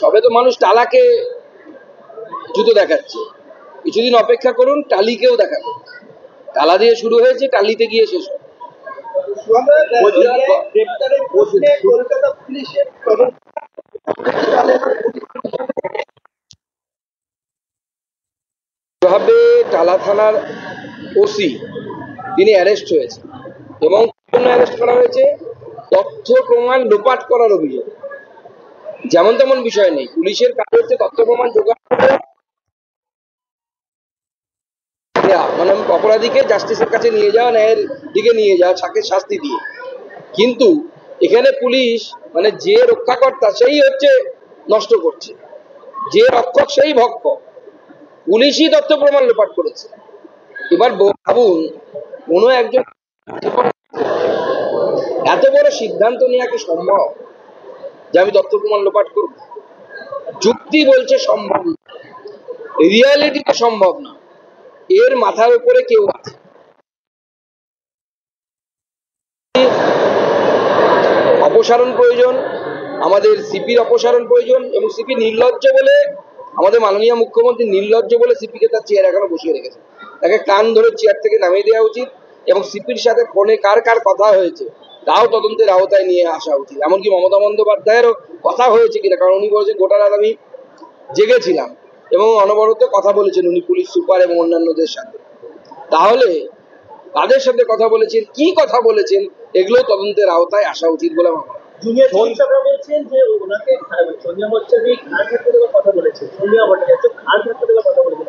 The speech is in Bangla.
সবে তো মানুষ টালাকে জুতো দেখাচ্ছে, কিছুদিন অপেক্ষা করুন, টালিকেও দেখাবে। টালা দিয়ে শুরু হয়েছে, টালিতে গিয়ে শেষ হবে। যেভাবে টালা থানার ওসি তিনি অ্যারেস্ট হয়েছে, এবং অ্যারেস্ট করা হয়েছে তথ্য প্রমাণ লোপাট করার অভিযোগ। যেমন তেমন বিষয় নেই, পুলিশের কাজ হচ্ছে তথ্য প্রমাণ জোগাড় করে মানে অপরাধীকে জাস্টিসের কাছে নিয়ে যাওয়া, ন্যায়ের দিকে নিয়ে যাওয়া, তাকে শাস্তি দিয়ে। কিন্তু এখানে পুলিশ মানে যে রক্ষাকর্তা সেই হচ্ছে নষ্ট করছে, যে রক্ষক সেই ভক্ষক। পুলিশই তথ্য প্রমাণ লোপাট করেছে। এবার ভাবুন, কোনো একজন এত বড় সিদ্ধান্ত নেওয়া কি সম্ভব যে আমি তথ্য প্রমাণ লোপাট করব? যুক্তি বলছে সম্ভব না, রিয়ালিটিতে সম্ভব না। এর মাথার উপরে কেউ আছে। অপসারণ প্রয়োজন, আমাদের সিপির অপসারণ প্রয়োজন, এবং সিপি নির্লজ্জ বলে, আমাদের মাননীয় মুখ্যমন্ত্রী নির্লজ্জ বলে সিপিকে তার চেয়ার এখনো বসিয়ে রেখেছে। তাকে কান ধরে চেয়ার থেকে নামিয়ে দেওয়া উচিত, এবং সিপির সাথে ফোনে কার কার কথা হয়েছে তাও তদন্তের আওতায় নিয়ে আসা উচিত। এমনকি মমতা বন্দ্যোপাধ্যায়েরও কথা হয়েছে কিনা, কারণ উনি বলেছেন গোটা রাত আমি জেগেছিলাম, এবং অনবরত কথা বলেছেন উনি পুলিশ সুপার এবং অন্যান্যদের সাথে। তাহলে তাদের সাথে কথা বলেছেন, কি কথা বলেছেন, এগুলো তদন্তের আওতায় আসা উচিত বলে আমার মনে হয়। জুনিয়র চিকিৎসকরা বলছেন যে ওনাকে সঞ্জয় ভট্টাচার্য ঘাড় ধাক্কা দেওয়ার কথা বলেছে, সোনিয়া ভট্টাচার্য ঘাড় ধাক্কা দেওয়ার কথা বলেছে।